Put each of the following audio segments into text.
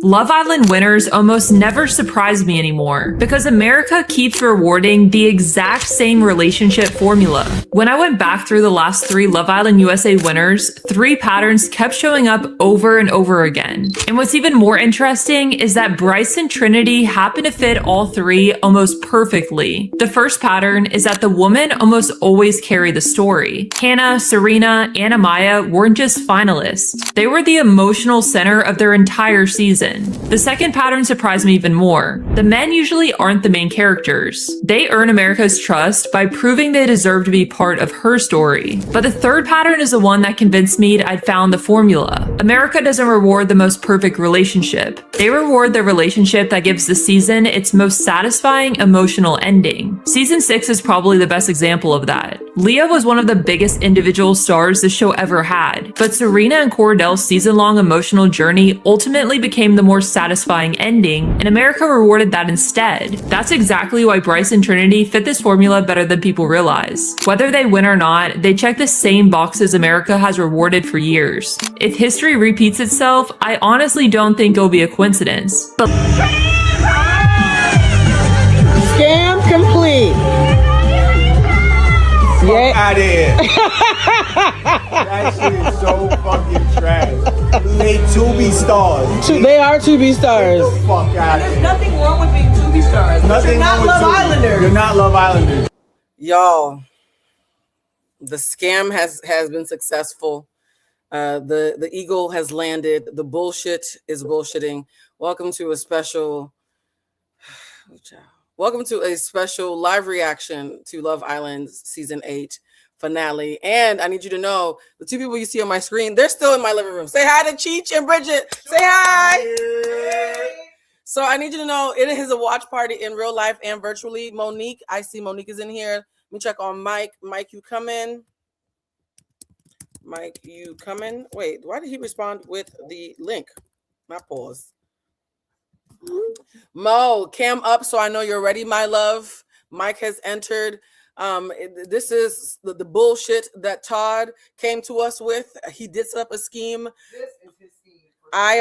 Love Island winners almost never surprise me anymore because America keeps rewarding the exact same relationship formula. When I went back through the last 3 Love Island USA winners, 3 patterns kept showing up over and over again. And what's even more interesting is that Bryce and Trinity happen to fit all 3 almost perfectly. The first pattern is that the woman almost always carry the story. Hannah, Serena, and Amaya weren't just finalists. They were the emotional center of their entire season. The second pattern surprised me even more. The men usually aren't the main characters. They earn America's trust by proving they deserve to be part of her story. But the third pattern is the one that convinced me I'd found the formula. America doesn't reward the most perfect relationship. They reward the relationship that gives the season its most satisfying emotional ending. Season 6 is probably the best example of that. Leah was one of the biggest individual stars the show ever had, but Serena and Cordell's season-long emotional journey ultimately became the more satisfying ending, and America rewarded that instead. That's exactly why Bryce and Trinity fit this formula better than people realize. Whether they win or not, they check the same boxes America has rewarded for years. If history repeats itself, I honestly don't think it'll be a coincidence. But scam complete. Yeah. Out of here. That shit is so fucking trash. They 2B stars. They are 2B stars. Get the fuck out of here. There's nothing wrong with being 2B stars. You're not Love Islanders. You're not Love Islanders. Y'all, the scam has been successful. The eagle has landed. The bullshit is bullshitting. Welcome to a special live reaction to Love Island Season 8 finale. And I need you to know, the 2 people you see on my screen, they're still in my living room. Say hi to Cheech and Bridget. Say hi. Hey. So I need you to know, it is a watch party in real life and virtually. Monique, I see Monique is in here. Let me check on Mike. Mike, you come in. Mike, you come in. Wait, why did he respond with the link? Not pause. Mo, cam up so I know you're ready, my love. Mike has entered. This is the bullshit that Todd came to us with. He did set up a scheme. This is his scheme. I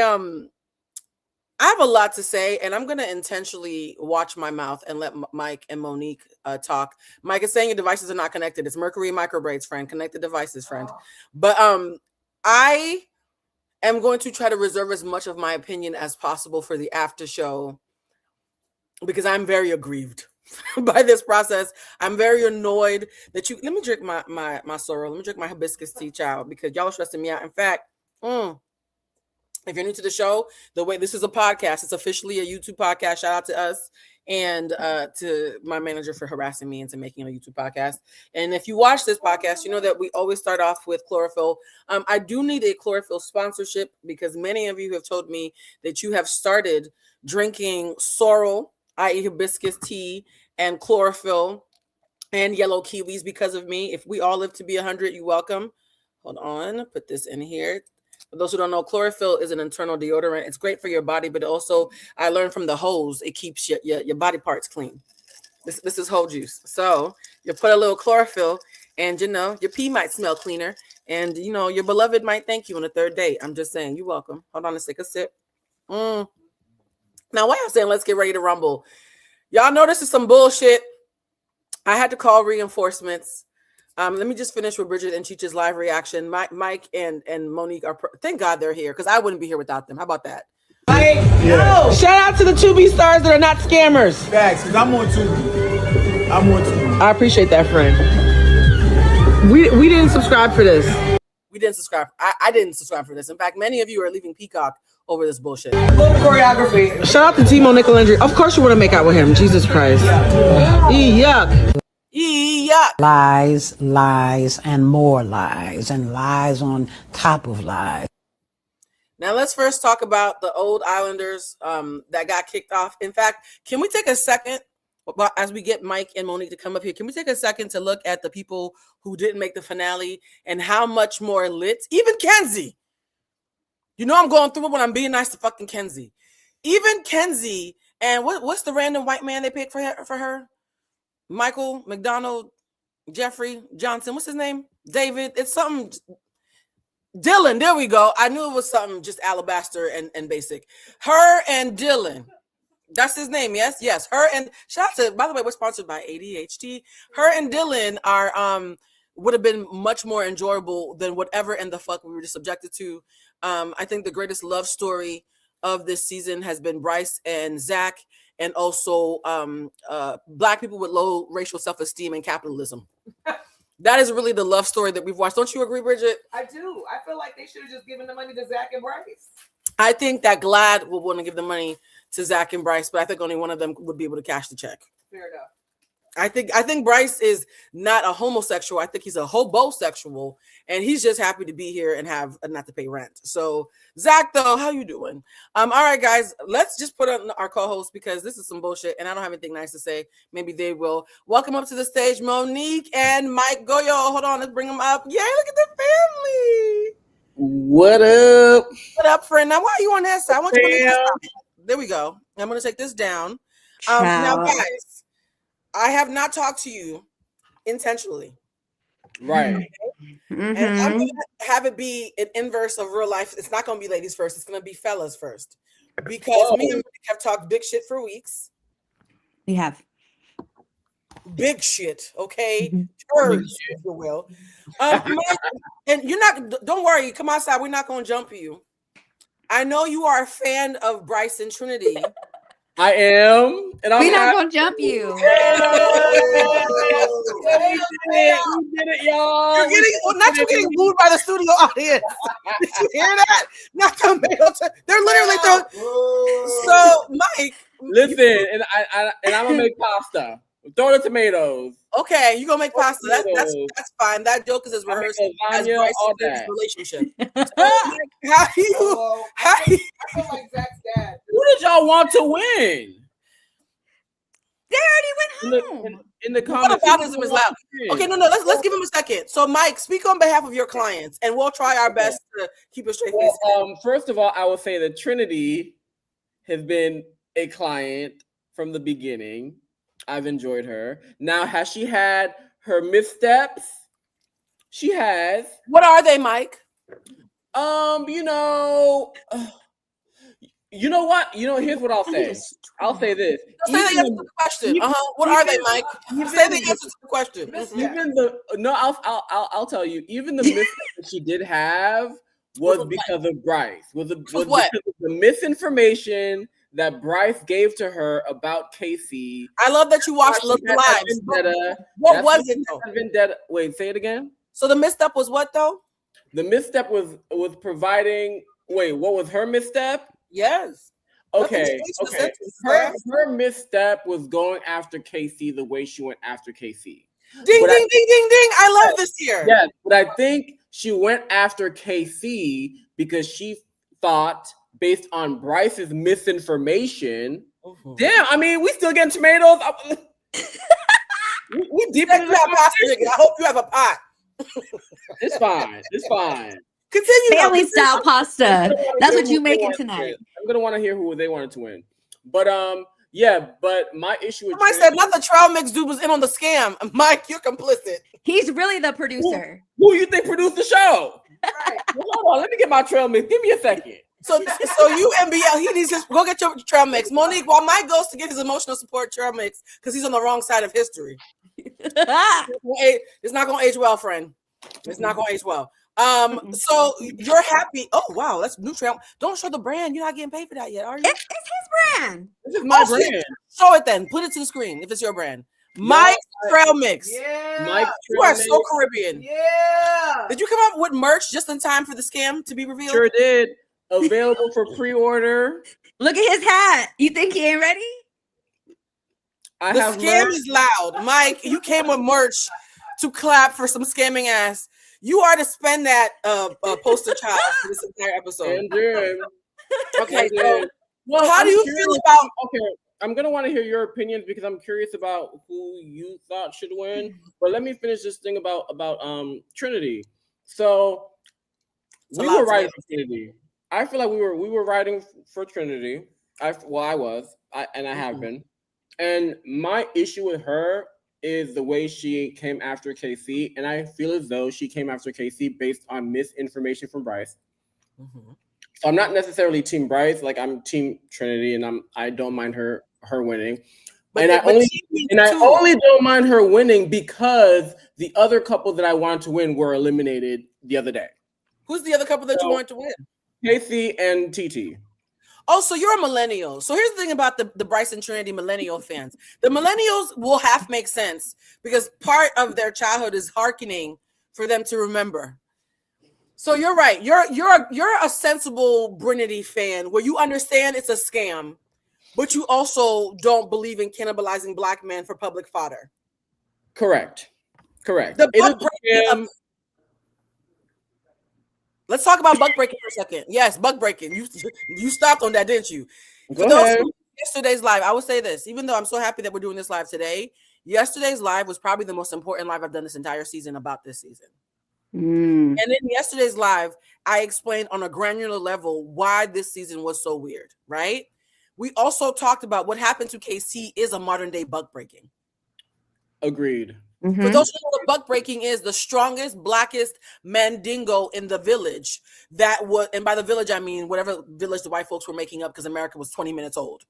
have a lot to say, and I'm gonna intentionally watch my mouth and let Mike and Monique talk. Mike is saying your devices are not connected. It's Mercury microbraids, friend. Connect the devices, friend. But I am going to try to reserve as much of my opinion as possible for the after show because I'm very aggrieved by this process. I'm very annoyed that you. Let me drink my sorrel. Let me drink my hibiscus tea, child, because y'all are stressing me out. In fact, if you're new to the show, the way this is a podcast, it's officially a YouTube podcast. Shout out to us and to my manager for harassing me into making a YouTube podcast. And if you watch this podcast, you know that we always start off with chlorophyll. I do need a chlorophyll sponsorship because many of you have told me that you have started drinking sorrel, i.e. hibiscus tea, and chlorophyll and yellow kiwis because of me. If we all live to be 100, you're welcome. Hold on, put this in here. For those who don't know, chlorophyll is an internal deodorant. It's great for your body, but also I learned from the hose, it keeps your body parts clean. This is whole juice. So you put a little chlorophyll and, you know, your pee might smell cleaner and, you know, your beloved might thank you on the 3rd date. I'm just saying, you're welcome. Hold on, let's take a sip. Now, why I'm saying let's get ready to rumble. Y'all know this is some bullshit. I had to call reinforcements. Let me just finish with Bridget and Cheech's live reaction. Mike and Monique are, thank God they're here because I wouldn't be here without them. How about that? No. Shout out to the 2B stars that are not scammers. Facts, because I'm on 2B. I appreciate that, friend. We didn't subscribe for this. We didn't subscribe. I didn't subscribe for this. In fact, many of you are leaving Peacock over this bullshit. Little choreography. Shout out to Timo Nicolandri. Of course you want to make out with him. Jesus Christ. Yuck. Yuck. Lies, and more lies, and lies on top of lies. Now let's first talk about the old Islanders that got kicked off. In fact, can we take a second, as we get Mike and Monique to come up here, can we take a second to look at the people who didn't make the finale and how much more lit, even Kenzie. You know I'm going through it when I'm being nice to fucking Kenzie. Even Kenzie, and what's the random white man they picked for her? Michael McDonald, Jeffrey Johnson, what's his name? David. It's something. Dylan, there we go. I knew it was something just alabaster and basic. Her and Dylan. That's his name, yes? Yes. Her and shout out to, by the way, we're sponsored by ADHD. Her and Dylan are would have been much more enjoyable than whatever in the fuck we were just subjected to. I think the greatest love story of this season has been Bryce and Zach, and also Black people with low racial self-esteem and capitalism. That is really the love story that we've watched. Don't you agree, Bridget? I do. I feel like they should have just given the money to Zach and Bryce. I think that Glad will want to give the money to Zach and Bryce, but I think only one of them would be able to cash the check. Fair enough. I think Bryce is not a homosexual. I think he's a hobosexual, and he's just happy to be here and have not to pay rent. So Zach, though, how you doing? All right, guys, let's just put on our co-host because this is some bullshit, and I don't have anything nice to say. Maybe they will. Welcome up to the stage, Monique and Mike Goyo. Hold on, let's bring them up. Yay! Look at the family. What up? What up, friend? Now, why are you on that side? I want you to this. There we go. I'm going to take this down. Now, guys, I have not talked to you intentionally. Right. And I'm going to have it be an inverse of real life. It's not going to be ladies first. It's going to be fellas first. Because me and Monique have talked big shit for weeks. We have. Big shit, okay? Turds, if you will. And you're not, don't worry, come outside. We're not going to jump you. I know you are a fan of Bryce and Trinity. I am. And I'm We're not going to jump you. You did it, y'all. You're getting, well, not you getting booed by the studio audience. Did you hear that? Not tomato. They're literally throwing. So, Mike. Listen, and I'm going to make pasta. Throw the tomatoes. Okay, you're going to make pasta. That's fine. That joke is as rehearsed as Bryce's relationship. So, how do you? I feel like Zach's dad. Who did y'all want to win? They already went home. In the comments. What about is loud? Okay, no. Let's give him a second. So, Mike, speak on behalf of your clients, and we'll try our best to keep a straight face. First of all, I will say that Trinity has been a client from the beginning. I've enjoyed her. Now, has she had her missteps? She has. What are they, Mike? You know what? Here's what I'll say. I'll say this. Say the answer to the question. What are they, Mike? Say the answer to the question. I'll tell you. Even the misstep that she did have was because of Bryce. Was because of the misinformation that Bryce gave to her about Casey. I love that you watched Love Lives. What was it though? Vendetta. Wait, say it again. So the misstep was what though? The misstep was providing. Wait, what was her misstep? Yes. Okay. Her misstep was going after Casey the way she went after Casey. Ding, ding, ding, ding, ding. I love this here. Yes, but I think she went after Casey because she thought, based on Bryce's misinformation. Damn, I mean, we still getting tomatoes. we deep in the pasta. I hope you have a pot. It's fine. It's fine. Continue. Family style pasta. That's what you making tonight. I'm gonna want to hear who they wanted to win. But yeah. But my issue with Mike said not the trail mix dude was in on the scam. Mike, you're complicit. He's really the producer. Who you think produced the show? Right. Hold on. Let me get my trail mix. Give me a second. So you MBL, he needs to go get your trail mix. Monique, while Mike goes to get his emotional support trail mix because he's on the wrong side of history. It's not going to age well, friend. It's not going to age well. So you're happy. Oh, wow. That's new trail. Don't show the brand. You're not getting paid for that yet, are you? It's his brand. This is my brand. Show it then. Put it to the screen if it's your brand. Mike's trail mix. Yeah. Mike's you are so Caribbean. Yeah. Did you come up with merch just in time for the scam to be revealed? Sure did. Available for pre-order. Look at his hat. You think he ain't ready? The scam is loud. Mike, you came with merch to clap for some scamming ass. You are to spend that poster child for this entire episode. Okay, so how do you feel about? Okay, I'm gonna want to hear your opinions because I'm curious about who you thought should win. But let me finish this thing about Trinity. So we were writing for Trinity. I feel like we were writing for Trinity. I was, and I have been. And my issue with her is the way she came after Casey, and I feel as though she came after Casey based on misinformation from Bryce. Mm-hmm. So I'm not necessarily Team Bryce, like I'm Team Trinity, and I don't mind her winning. But I only don't mind her winning because the other couple that I wanted to win were eliminated the other day. Who's the other couple that you wanted to win? Casey and TT. Oh, so you're a millennial. So here's the thing about the Bryce and Trinity millennial fans. The millennials will half make sense because part of their childhood is hearkening for them to remember. So you're right. You're a sensible Brinity fan where you understand it's a scam, but you also don't believe in cannibalizing black men for public fodder. Correct. The buck breaking. Let's talk about buck breaking for a second. Yes, buck breaking. You stopped on that, didn't you? For those who yesterday's live, I would say this, even though I'm so happy that we're doing this live today, yesterday's live was probably the most important live I've done this entire season about this season. And in yesterday's live, I explained on a granular level why this season was so weird, right? We also talked about what happened to KC is a modern day buck breaking. Agreed. Mm-hmm. For those who know what buck breaking is, the strongest, blackest mandingo in the village that was, and by the village, I mean whatever village the white folks were making up because America was 20 minutes old.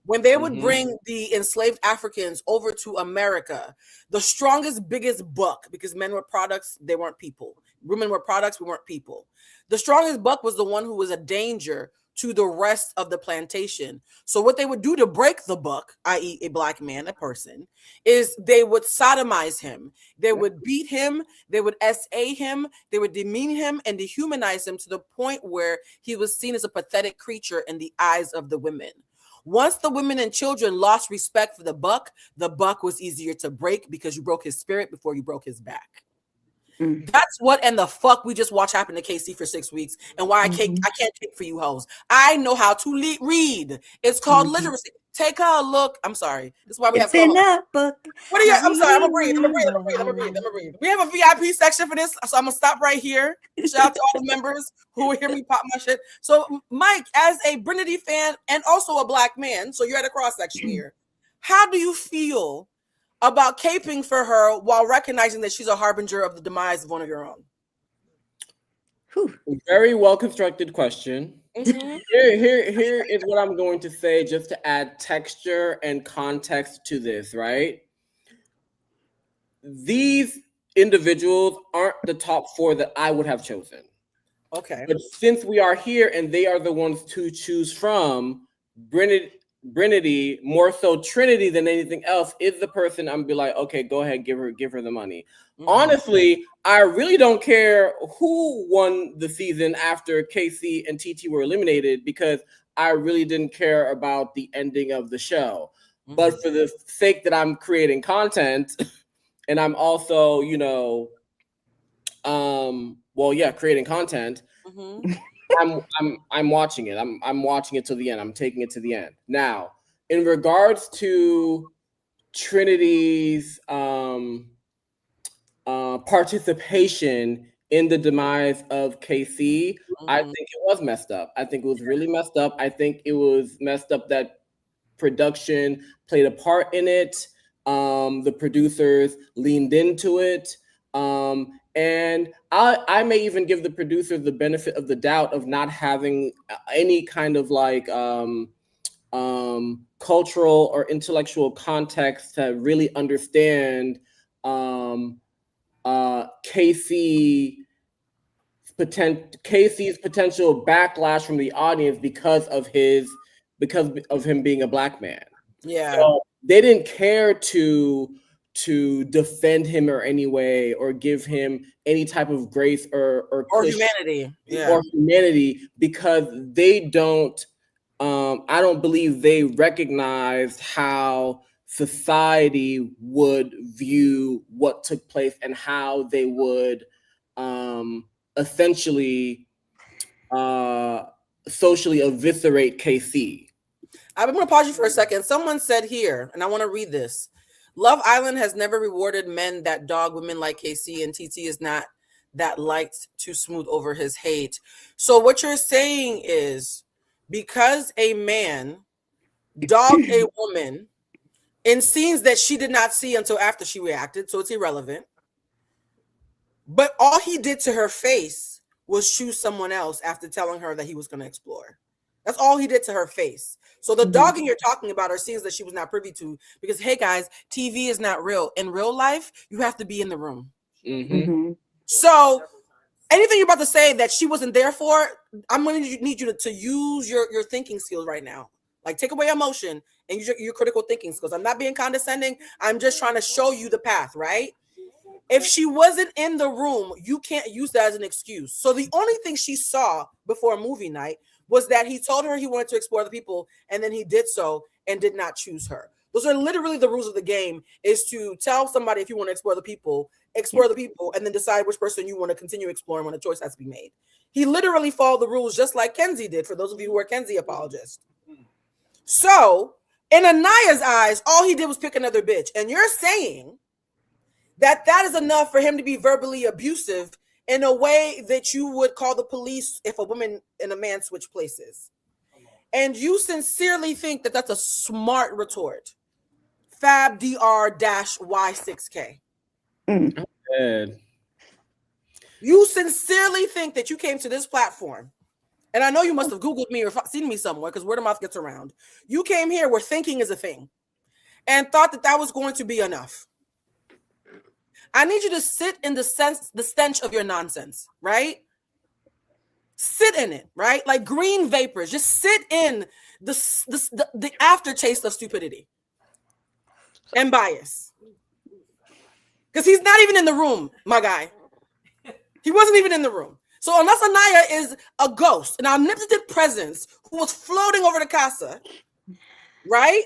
When they would bring the enslaved Africans over to America, the strongest, biggest buck, because men were products, they weren't people. Women were products, we weren't people. The strongest buck was the one who was a danger to the rest of the plantation. So what they would do to break the buck, i.e. a black man, a person, is they would sodomize him. They would beat him. They would SA him. They would demean him and dehumanize him to the point where he was seen as a pathetic creature in the eyes of the women. Once the women and children lost respect for the buck was easier to break because you broke his spirit before you broke his back. That's what and the fuck we just watched happen to KC for 6 weeks, and why I can't take for you hoes. I know how to read. It's called literacy. Take a look. I'm sorry. This is why we have in that book. What are you? I'm sorry. I'm gonna breathe. We have a VIP section for this, so I'm gonna stop right here. Shout out to all the members who will hear me pop my shit. So, Mike, as a Brinity fan and also a black man, so you're at a cross section here. How do you feel about caping for her while recognizing that she's a harbinger of the demise of one of your own? Very well constructed question. Here is what I'm going to say just to add texture and context to this, right? These individuals aren't the top 4 that I would have chosen. Okay. But since we are here and they are the ones to choose from, Brinity, more so Trinity than anything else, is the person I'm be like, okay, go ahead, give her the money. Honestly, I really don't care who won the season after KC and TT were eliminated because I really didn't care about the ending of the show. But for the sake that I'm creating content, and I'm also, creating content. I'm watching it. I'm watching it to the end. I'm taking it to the end. Now, in regards to Trinity's participation in the demise of KC, I think it was messed up. I think it was really messed up. I think it was messed up that production played a part in it. The producers leaned into it. And I may even give the producer the benefit of the doubt of not having any kind of cultural or intellectual context to really understand Casey's potential backlash from the audience because of him being a black man. Yeah. So they didn't care to defend him or any way or give him any type of grace or humanity. Or humanity because they don't I don't believe they recognized how society would view what took place and how they would essentially socially eviscerate KC. I'm going to pause you for a second. Someone said here, and I want to read this. Love Island has never rewarded men that dog women like KC, and TT is not that liked to smooth over his hate. So what you're saying is because a man dogged a woman, in scenes that she did not see until after she reacted, so it's irrelevant. But all he did to her face was choose someone else after telling her that he was going to explore. That's all he did to her face. So the dogging you're talking about are scenes that she was not privy to because, hey guys, TV is not real. In real life, you have to be in the room. So anything you're about to say that she wasn't there for, I'm going to need you to use your thinking skills right now. Like, take away emotion and use your critical thinking skills. I'm not being condescending. I'm just trying to show you the path, right? If she wasn't in the room, you can't use that as an excuse. So the only thing she saw before movie night was that he told her he wanted to explore the people, and then he did so and did not choose her. Those are literally the rules of the game, is to tell somebody if you want to explore the people, and then decide which person you want to continue exploring when a choice has to be made. He literally followed the rules just like Kenzie did, for those of you who are Kenzie apologists. So in Anaya's eyes, all he did was pick another bitch. And you're saying that is enough for him to be verbally abusive in a way that you would call the police if a woman and a man switch places. And you sincerely think that that's a smart retort. Fab DR-Y6K. You sincerely think that you came to this platform, and I know you must have Googled me or seen me somewhere because word of mouth gets around. You came here where thinking is a thing and thought that was going to be enough. I need you to sit in the stench of your nonsense, right? Sit in it, right? Like green vapors. Just sit in the aftertaste of stupidity and bias. Because he's not even in the room, my guy. He wasn't even in the room. So unless Anaya is a ghost, an omnipotent presence who was floating over the casa, right?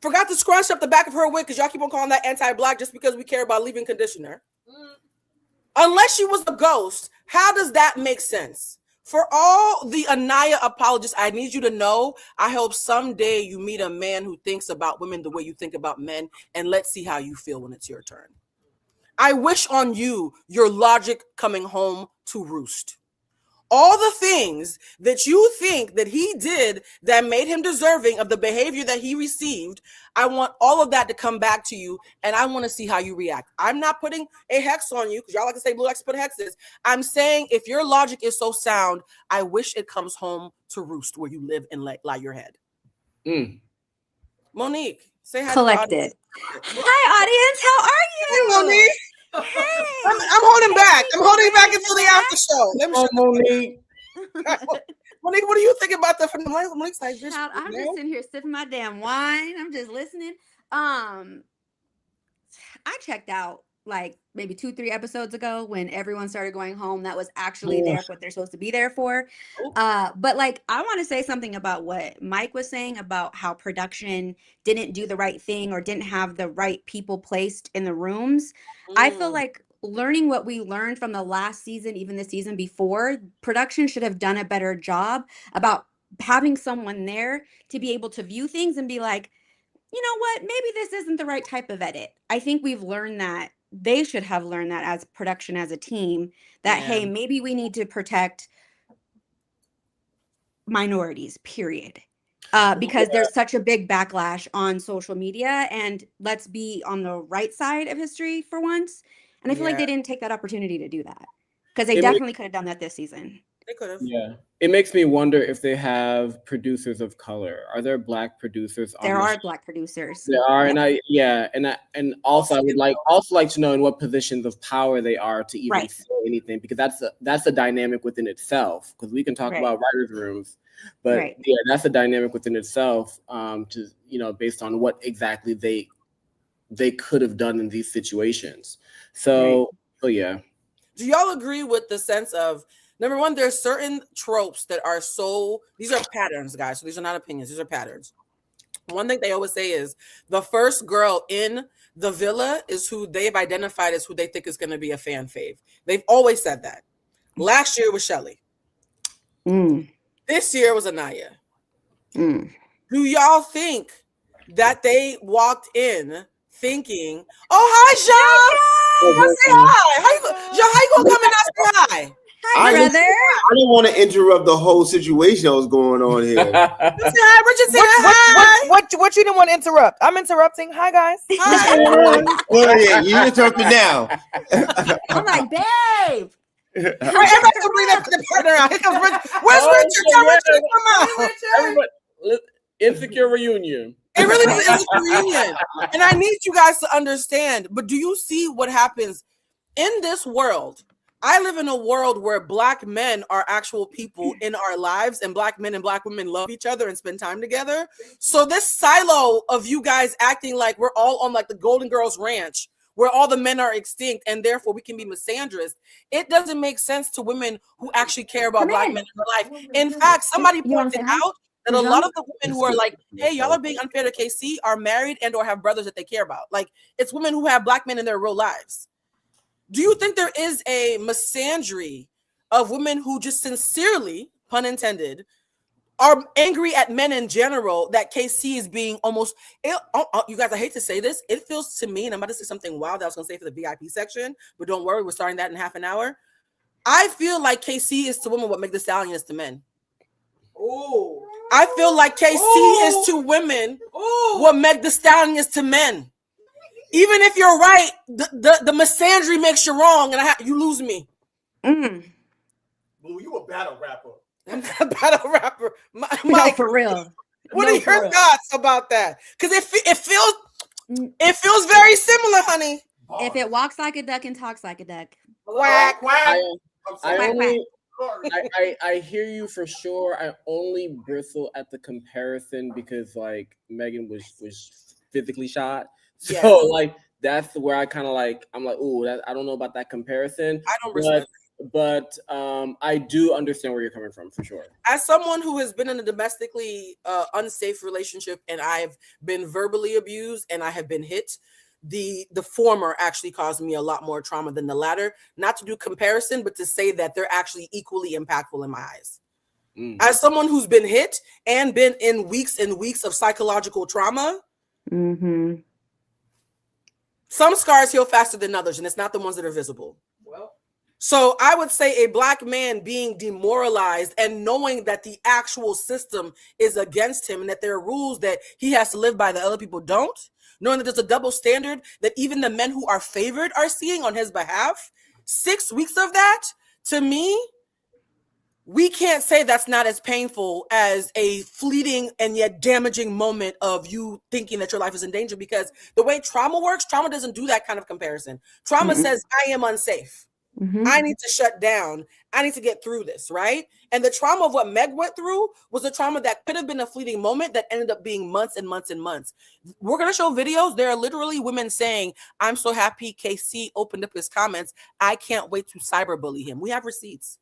Forgot to scrunch up the back of her wig because y'all keep on calling that anti-black just because we care about leaving conditioner. Unless she was a ghost, how does that make sense? For all the Anaya apologists, I need you to know, I hope someday you meet a man who thinks about women the way you think about men, and let's see how you feel when it's your turn. I wish on you your logic coming home to roost. All the things that you think that he did that made him deserving of the behavior that he received, I want all of that to come back to you, and I want to see how you react. I'm not putting a hex on you because y'all like to say blue likes to put hexes. I'm saying if your logic is so sound, I wish it comes home to roost where you live and lie your head. Monique, say hi. Collected. Hi, audience. How are you? Hey, Monique. Hey. I'm holding back. I'm holding back until the after show. Let me Monique. Monique, what do you think about that? From Monique's like, Child, I'm just sitting here sipping my damn wine. I'm just listening. I checked out like maybe 2-3 episodes ago when everyone started going home. That was actually there for what they're supposed to be there for. But like, I want to say something about what Mike was saying about how production didn't do the right thing or didn't have the right people placed in the rooms. I feel like learning what we learned from the last season, even the season before, production should have done a better job about having someone there to be able to view things and be like, you know what, maybe this isn't the right type of edit. I think we've learned that. They should have learned that as production, as a team, that, hey, maybe we need to protect minorities, period. Because there's such a big backlash on social media, and let's be on the right side of history for once. And I feel like they didn't take that opportunity to do that, because they definitely could have done that this season. They could have. Yeah. It makes me wonder if they have producers of color. Are there Black producers? There are Black producers. There are, and also I would like to know in what positions of power they are to even say anything, because that's a dynamic within itself. Because we can talk about writers' rooms, but that's a dynamic within itself. Based on what exactly they could have done in these situations. So yeah. Do y'all agree with the sense of, number one, there's certain tropes that are these are patterns, guys. So these are not opinions. These are patterns. One thing they always say is the first girl in the villa is who they've identified as who they think is going to be a fan fave. They've always said that. Last year was Shelly. This year was Anaya. Do y'all think that they walked in thinking, oh, hi, Jean. Say hi. How you gonna come and not say hi? Hi, brother. I don't want to interrupt the whole situation that was going on here. Hi, Richard. Say hi. What you didn't want to interrupt? I'm interrupting. Hi, guys. Well, yeah, you interrupted now. I'm like, babe. Everybody can bring that partner out. Here comes Richard. Where's Richard? Tell Richard to come out. Everybody, insecure reunion. It really is a reunion. And I need you guys to understand. But do you see what happens in this world? I live in a world where Black men are actual people in our lives, and Black men and Black women love each other and spend time together. So this silo of you guys acting like we're all on like the Golden Girls Ranch, where all the men are extinct and therefore we can be misandrous, it doesn't make sense to women who actually care about Black men in their life. In fact, somebody pointed out that a lot of the women who are like, hey, y'all are being unfair to KC are married and or have brothers that they care about. Like, it's women who have Black men in their real lives. Do you think there is a misandry of women who just sincerely, pun intended, are angry at men in general that KC is being almost, you guys, I hate to say this, it feels to me, and I'm about to say something wild that I was going to say for the VIP section, but don't worry, we're starting that in half an hour. I feel like KC is to women what Meg Thee Stallion is to men. Ooh. I feel like KC is to women what Meg Thee Stallion is to men. Even if you're right, the misandry makes you wrong, and you lose me. Blue, you a battle rapper. I'm not a battle rapper. Mike, No, for real. What are your thoughts about that? Because it feels very similar, honey. If it walks like a duck and talks like a duck. Quack, quack. I hear you for sure. I only bristle at the comparison because like Megan was physically shot. So like that's where I kind of like I'm like, ooh, I don't know about that comparison. I don't respect. But I do understand where you're coming from for sure. As someone who has been in a domestically unsafe relationship and I've been verbally abused and I have been hit, the former actually caused me a lot more trauma than the latter. Not to do comparison, but to say that they're actually equally impactful in my eyes. As someone who's been hit and been in weeks and weeks of psychological trauma, some scars heal faster than others, and it's not the ones that are visible. So I would say a Black man being demoralized and knowing that the actual system is against him and that there are rules that he has to live by that other people don't, knowing that there's a double standard that even the men who are favored are seeing on his behalf, 6 weeks of that, to me, we can't say that's not as painful as a fleeting and yet damaging moment of you thinking that your life is in danger, because the way trauma works, trauma doesn't do that kind of comparison. Trauma says, I am unsafe. I need to shut down. I need to get through this, right? And the trauma of what Meg went through was a trauma that could have been a fleeting moment that ended up being months and months and months. We're going to show videos. There are literally women saying, I'm so happy KC opened up his comments. I can't wait to cyberbully him. We have receipts.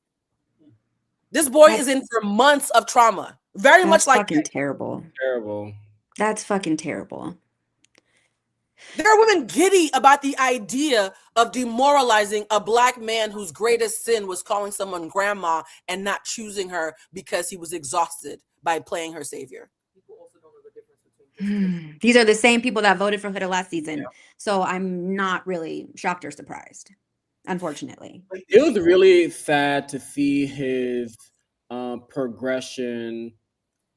This boy is in for months of trauma. Very much like fucking terrible. Terrible. That's fucking terrible. There are women giddy about the idea of demoralizing a Black man whose greatest sin was calling someone grandma and not choosing her because he was exhausted by playing her savior. These are the same people that voted for Huda last season. So I'm not really shocked or surprised, unfortunately. It was really sad to see his progression,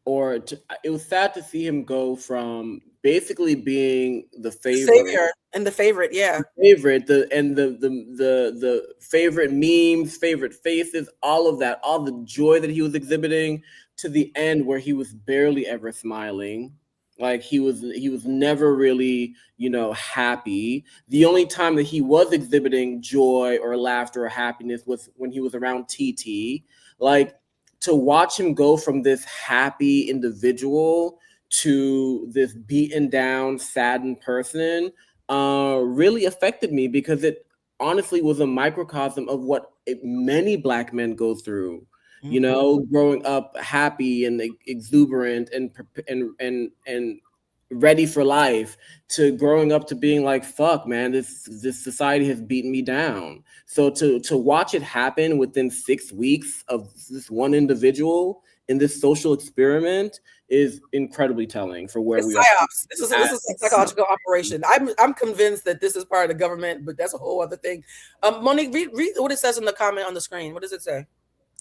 it was sad to see him go from basically being the savior and the favorite, the favorite memes, favorite faces, all of that, all the joy that he was exhibiting, to the end where he was barely ever smiling. Like he was never really, happy. The only time that he was exhibiting joy or laughter or happiness was when he was around TT. Like, to watch him go from this happy individual to this beaten down, saddened person really affected me, because it honestly was a microcosm of what many Black men go through. Growing up happy and exuberant and ready for life, to growing up to being like, fuck, man, this society has beaten me down. So to watch it happen within 6 weeks of this one individual in this social experiment is incredibly telling for where It's we are. psyops. This is a psychological operation. I'm convinced that this is part of the government, but that's a whole other thing. Monique, read what it says in the comment on the screen. What does it say?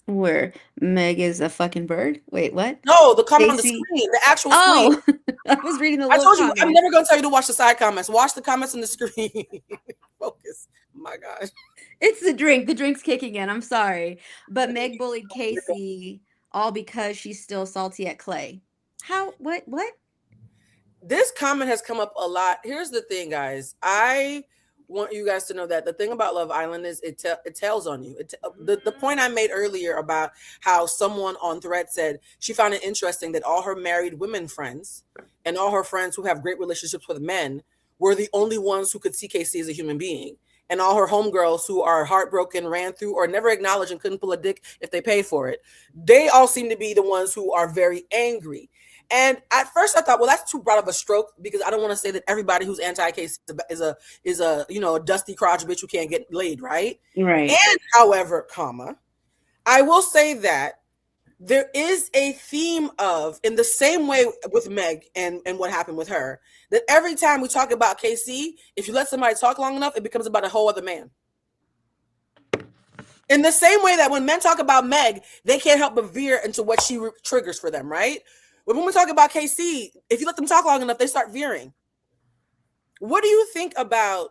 Where Meg is a fucking bird. Wait, what? No, the comment on the Stacey- screen, the actual screen. I was reading the I little told you, I'm comment. never going to tell you to watch the side comments. Watch the comments on the screen. Focus. Oh my gosh. It's the drink. The drink's kicking in. I'm sorry. But Meg bullied Casey all because she's still salty at Clay. How? What? This comment has come up a lot. Here's the thing, guys. I want you guys to know that the thing about Love Island is it tells on you. The point I made earlier about how someone on Thread said she found it interesting that all her married women friends and all her friends who have great relationships with men were the only ones who could see Casey as a human being. And all her homegirls who are heartbroken, ran through, or never acknowledged and couldn't pull a dick if they paid for it. They all seem to be the ones who are very angry. And at first I thought, well, that's too broad of a stroke because I don't want to say that everybody who's anti-Casey is a a dusty crotch bitch who can't get laid, right? Right. And however, I will say that there is a theme of, in the same way with Meg and what happened with her, that every time we talk about KC, if you let somebody talk long enough, it becomes about a whole other man. In the same way that when men talk about Meg, they can't help but veer into what she triggers for them, right? But when we talk about KC, if you let them talk long enough, they start veering. What do you think about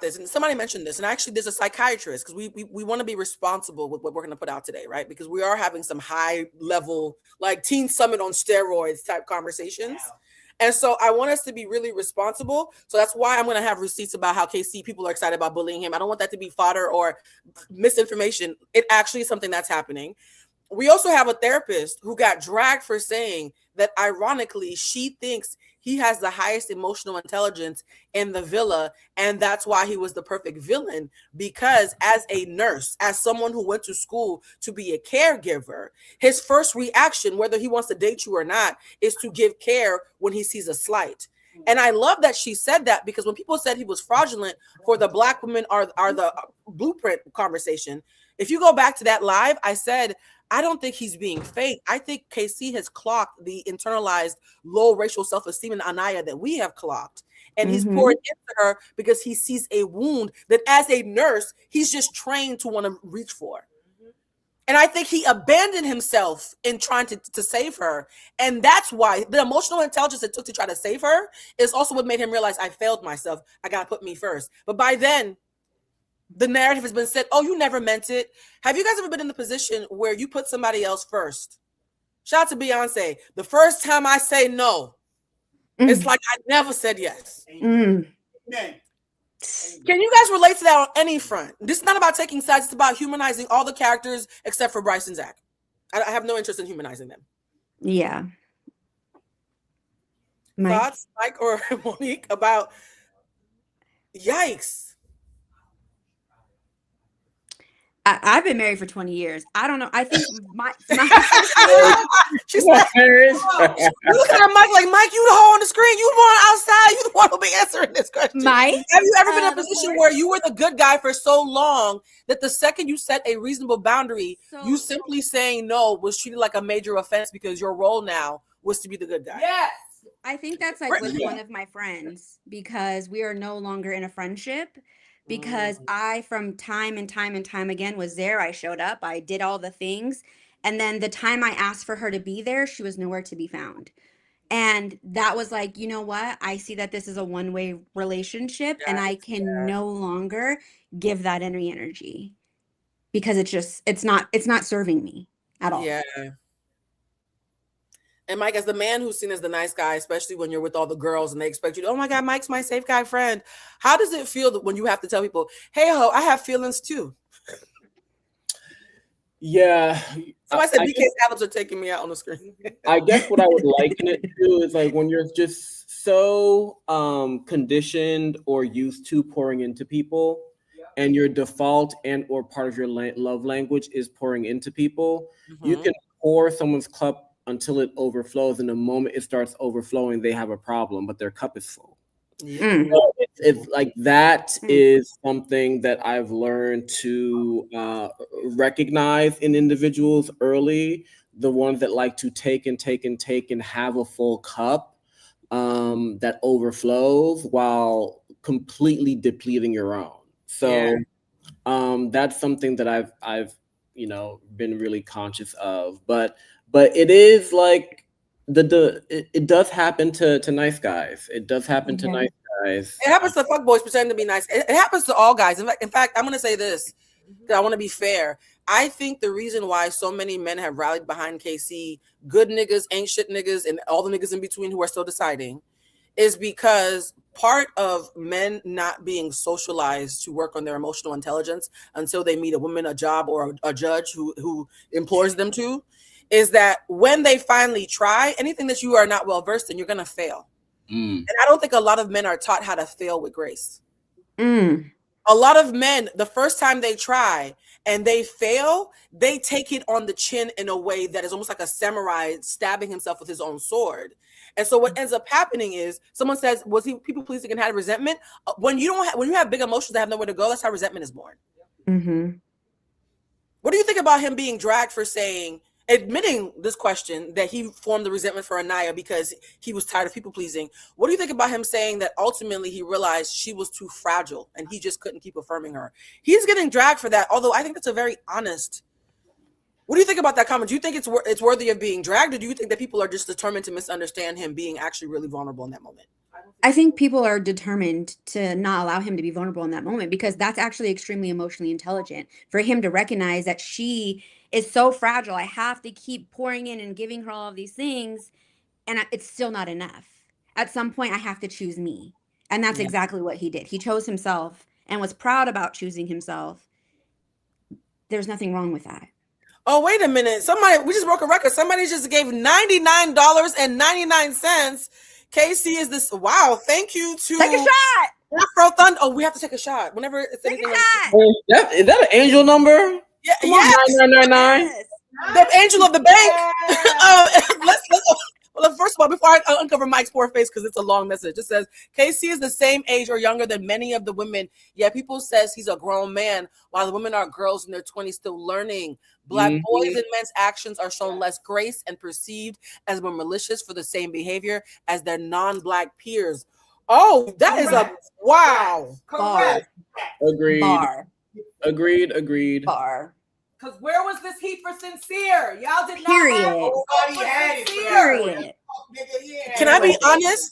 this? And somebody mentioned this, and actually there's a psychiatrist, because we want to be responsible with what we're going to put out today, right? Because we are having some high level, like Teen Summit on steroids type conversations. Wow. And so I want us to be really responsible. So that's why I'm going to have receipts about how KC people are excited about bullying him. I don't want that to be fodder or misinformation. It actually is something that's happening. We also have a therapist who got dragged for saying that, ironically, she thinks he has the highest emotional intelligence in the villa, and that's why he was the perfect villain, because as a nurse, as someone who went to school to be a caregiver, his first reaction, whether he wants to date you or not, is to give care when he sees a slight. And I love that she said that, because when people said he was fraudulent for the Black women are the blueprint conversation, if you go back to that live, I said, I don't think he's being fake. I think KC has clocked the internalized low racial self-esteem in Anaya that we have clocked. And he's pouring into her because he sees a wound that, as a nurse, he's just trained to want to reach for. And I think he abandoned himself in trying to save her. And that's why the emotional intelligence it took to try to save her is also what made him realize, I failed myself. I got to put me first. But by then, the narrative has been said, oh, you never meant it. Have you guys ever been in the position where you put somebody else first? Shout out to Beyonce. The first time I say no, it's like I never said yes. Can you guys relate to that on any front? This is not about taking sides. It's about humanizing all the characters except for Bryce and Zach. I have no interest in humanizing them. Yeah. Thoughts, Mike or Monique, about yikes? I've been married for 20 years. I don't know. I think my She's like, you look at her, Mike, like, Mike, you the hoe on the screen. You the one outside. You the one who'll be answering this question. Mike, have you ever been in a position where you were the good guy for so long that the second you set a reasonable boundary, you simply saying no was treated like a major offense because your role now was to be the good guy? Yes. I think that's like with one of my friends, because we are no longer in a friendship. Because I, from time and time again, was there. I showed up. I did all the things. And then the time I asked for her to be there, she was nowhere to be found. And that was like, you know what? I see that this is a one-way relationship, and I can no longer give that any energy, because it's not serving me at all. Yeah. And Mike, as the man who's seen as the nice guy, especially when you're with all the girls and they expect you to, oh my God, Mike's my safe guy friend. How does it feel when you have to tell people, hey, ho, I have feelings too? Yeah. So I said BK's Adams are taking me out on the screen. I guess what I would liken it to is like when you're just so conditioned or used to pouring into people, and your default and or part of your love language is pouring into people, you can pour someone's cup until it overflows, and the moment it starts overflowing, they have a problem, but their cup is full. So it's like that is something that I've learned to recognize in individuals early. The ones that like to take and take and take and have a full cup that overflows while completely depleting your own. So that's something that I've been really conscious of. But it is like it does happen to nice guys. It does happen to nice guys. It happens to fuck boys pretending to be nice. It happens to all guys. In fact, I'm gonna say this because I want to be fair. I think the reason why so many men have rallied behind KC, good niggas, ain't shit niggas, and all the niggas in between who are still deciding, is because part of men not being socialized to work on their emotional intelligence until they meet a woman, a job, or a judge who implores them to, is that when they finally try anything that you are not well versed in, you're gonna fail. And I don't think a lot of men are taught how to fail with grace. A lot of men, the first time they try and they fail, they take it on the chin in a way that is almost like a samurai stabbing himself with his own sword. And so what ends up happening is someone says, was he people pleasing and had resentment? When you have big emotions that have nowhere to go, that's how resentment is born. What do you think about him being dragged for admitting this question that he formed the resentment for Anaya because he was tired of people pleasing? What do you think about him saying that ultimately he realized she was too fragile and he just couldn't keep affirming her? He's getting dragged for that, although I think that's a very honest. What do you think about that comment? Do you think it's worthy of being dragged, or do you think that people are just determined to misunderstand him being actually really vulnerable in that moment? I think people are determined to not allow him to be vulnerable in that moment, because that's actually extremely emotionally intelligent for him to recognize that she is so fragile. I have to keep pouring in and giving her all of these things, and it's still not enough. At some point, I have to choose me. And that's exactly what he did. He chose himself and was proud about choosing himself. There's nothing wrong with that. Oh, wait a minute. We just broke a record. Somebody just gave $99.99. Casey is this. Wow. Thank you to Take a shot. Afro Thunder. Oh, we have to take a shot. Whenever it's Take anything a like shot. Is that an angel number? Yeah, Come on, 9999. The angel of the bank. Well, first of all, before I uncover Mike's poor face, because it's a long message, it says KC is the same age or younger than many of the women, yet people says he's a grown man, while the women are girls in their 20s still learning. Black boys and men's actions are shown less grace and perceived as more malicious for the same behavior as their non-black peers. Oh, that is a wow. Bar. Agreed. Bar. Agreed. Bar. Because where was this heat for Sincere? Y'all did Period. not have Period. Can I be honest?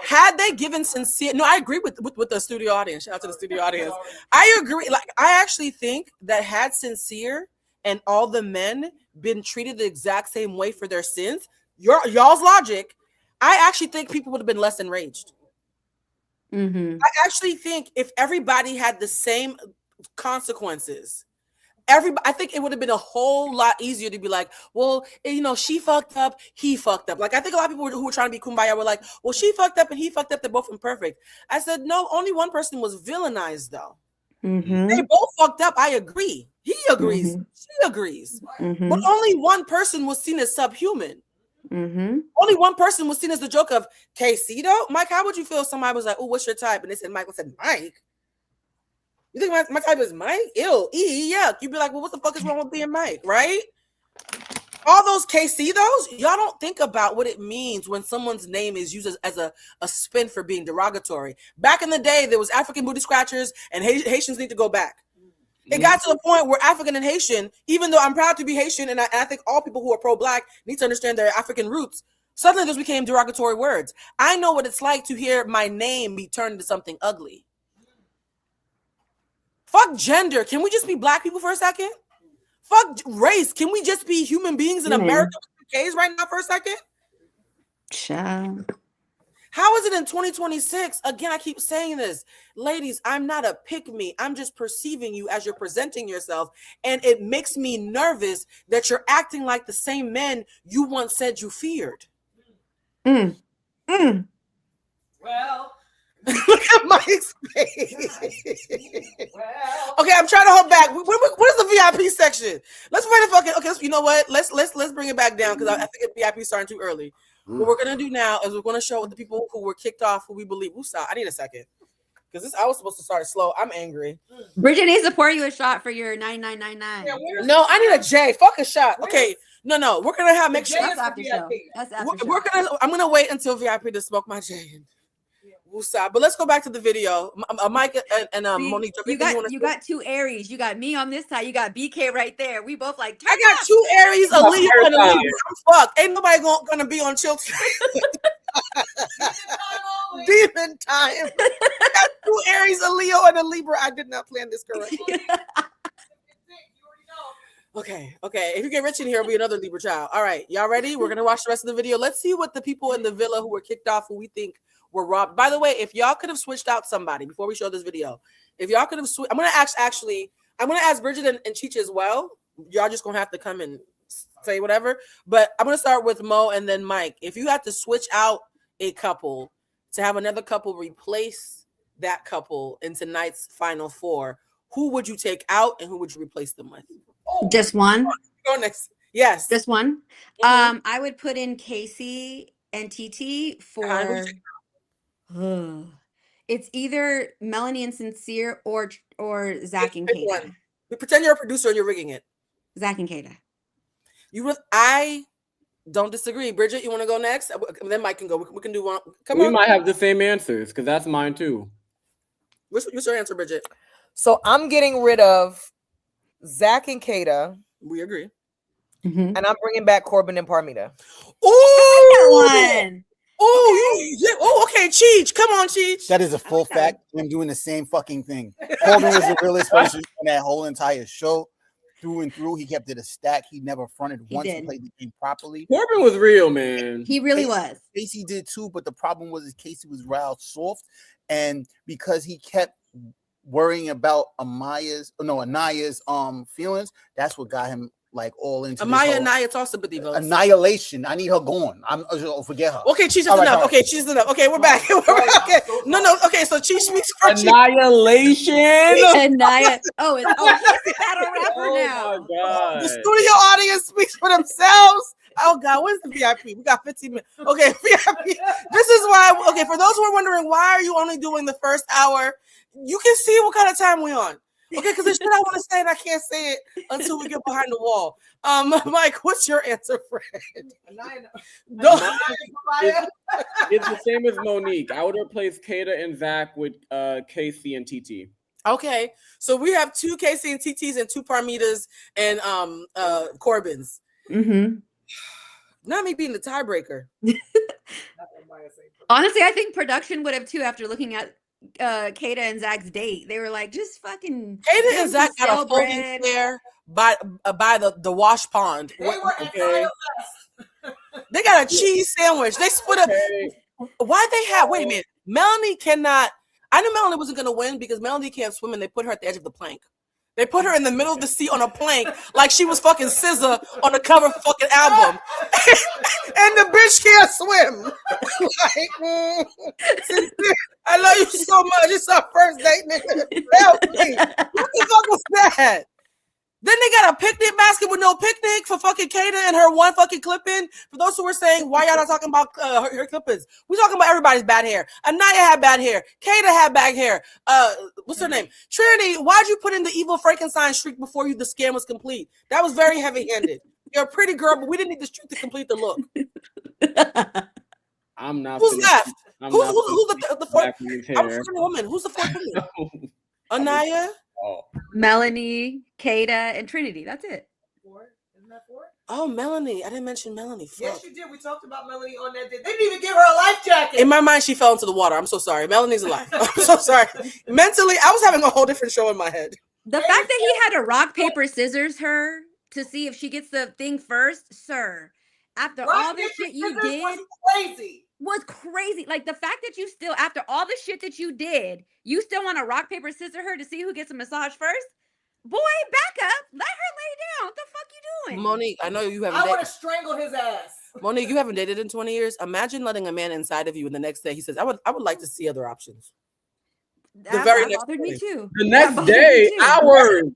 Had they given Sincere, no, I agree with the studio audience. Shout out to the studio audience. I agree. Like, I actually think that had Sincere and all the men been treated the exact same way for their sins, y'all's logic, I actually think people would have been less enraged. I actually think if everybody had the same consequences, I think it would have been a whole lot easier to be like, well, she fucked up, he fucked up. Like, I think a lot of people who were trying to be kumbaya were like, well, she fucked up and he fucked up, they're both imperfect. I said, no, only one person was villainized, though. They both fucked up. I agree. He agrees. She agrees. But only one person was seen as subhuman. Only one person was seen as the joke of KC, though. Mike, how would you feel if somebody was like, oh, what's your type? And they said Mike. I said, Mike? You think my type is Mike? Ew, yuck. You'd be like, well, what the fuck is wrong with being Mike, right? All those KC, y'all don't think about what it means when someone's name is used as a spin for being derogatory. Back in the day, there was African booty scratchers, and Haitians need to go back. It got to the point where African and Haitian, even though I'm proud to be Haitian, and I think all people who are pro-Black need to understand their African roots, suddenly those became derogatory words. I know what it's like to hear my name be turned into something ugly. Fuck gender. Can we just be Black people for a second? Fuck race. Can we just be human beings in America with K's right now for a second? Child. How is it in 2026? Again, I keep saying this. Ladies, I'm not a pick-me. I'm just perceiving you as you're presenting yourself. And it makes me nervous that you're acting like the same men you once said you feared. Well, look at Mike's face. Okay, I'm trying to hold back. Where's the VIP section? Let's find a fucking. Okay, you know what? Let's bring it back down, because I think the VIP is starting too early. What we're gonna do now is we're gonna show the people who were kicked off, who we believe. Woosah, I need a second. Because I was supposed to start slow. I'm angry. Bridget needs to pour you a shot for your 9999. No, I need a J. Fuck a shot. Okay. No. We're gonna have make sure. That's after show. That's after show. I'm gonna wait until VIP to smoke my J. But let's go back to the video. Mike and Monique. You got two Aries. You got me on this side. You got BK right there. We both like. I got two Aries, a Leo, and a Libra. I'm fucked. Ain't nobody gonna be on chill. Demon time. I got two Aries, a Leo, and a Libra. I did not plan this correctly. Okay. If you get rich in here, it'll be another Libra child. All right, y'all ready? We're gonna watch the rest of the video. Let's see what the people in the villa who were kicked off, who we think were robbed. By the way, if y'all could have switched out somebody before we show this video, if y'all could have I'm gonna ask Bridget and Cheech as well. Y'all just gonna have to come and say whatever. But I'm gonna start with Mo and then Mike. If you had to switch out a couple to have another couple replace that couple in tonight's final four, who would you take out and who would you replace them with? Just one. Go next. Yes. Just one. Mm-hmm. I would put in Casey and TT for. It's either Melanie and Sincere or Zach and Kata. Pretend you're a producer and you're rigging it. Zach and Kata. I don't disagree. Bridget, you want to go next? Then Mike can go. We can do one. We might have the same answers because that's mine too. What's your answer, Bridget? So I'm getting rid of Zach and Kata. We agree. Mm-hmm. And I'm bringing back Corbin and Parmita. Ooh, that one. Oh, okay, Cheech. Come on, Cheech. That is a full fact. I'm doing the same fucking thing. Corbin was the realest person in that whole entire show. Through and through, he kept it a stack. He never fronted once. He played the game properly. Corbin was real, man. He really was. Casey did too, but the problem was Casey was riled soft, and because he kept worrying about Anaya's feelings, that's what got him like all into Anaya toss sympathy votes. Annihilation. I need her gone. Forget her. Okay, Cheech is enough. Okay, Cheech is enough. Okay, we're back. Okay, no. Okay, so Cheech speaks for Annihilation. Anaya. He's a battle rapper now. Oh my God. The studio audience speaks for themselves. Oh God, where's the VIP? We got 15 minutes. Okay, VIP. This is why. Okay, for those who are wondering, why are you only doing the first hour? You can see what kind of time we're on. Okay, because there's shit I want to say and I can't say it until we get behind the wall. Mike, what's your answer, Fred? It's the same as Monique. I would replace Kata and Zach with Casey and TT. Okay, so we have two Casey and TTs and two Parmitas and Corbins. Mm-hmm. Not me being the tiebreaker. Honestly, I think production would have too after looking at Kata and Zach's date. They were like, just fucking Kata and Zach got a folding chair by the wash pond. They got a cheese sandwich. They split up. Why they have? Wait a minute. Melanie cannot. I knew Melanie wasn't gonna win because Melanie can't swim, and they put her at the edge of the plank. They put her in the middle of the sea on a plank like she was fucking SZA on the cover of the fucking album. And the bitch can't swim. I love you so much. It's our first date, nigga. Help me. What the fuck was that? Then they got a picnic basket with no picnic for fucking Kata and her one fucking clip-in. For those who were saying, why y'all not talking about her clip-ins? We talking about everybody's bad hair. Anaya had bad hair. Kata had bad hair. What's her name? Trinity, why'd you put in the evil Frankenstein shriek before the scam was complete? That was very heavy-handed. You're a pretty girl, but we didn't need the streak to complete the look. I'm not. Who's left? Who's the fourth? I'm a woman. Who's the fourth woman? Anaya? Oh. Melanie, Kata, and Trinity. That's it. Four? Isn't that four? Oh, Melanie. I didn't mention Melanie. Yes, you did. We talked about Melanie on that day. They didn't even give her a life jacket. In my mind, she fell into the water. I'm so sorry. Melanie's alive. I'm so sorry. Mentally, I was having a whole different show in my head. The fact that he had to rock, paper, scissors her to see if she gets the thing first, sir. After all the shit you did was crazy. Like the fact that you still, after all the shit that you did, you still want to rock, paper, scissors her to see who gets a massage first? Boy, back up. Let her lay down. What the fuck you doing? Monique, I know you haven't. I would have strangled his ass. Monique, you haven't dated in 20 years. Imagine letting a man inside of you and the next day he says, I would like to see other options. That bothered me too. The next day, hours.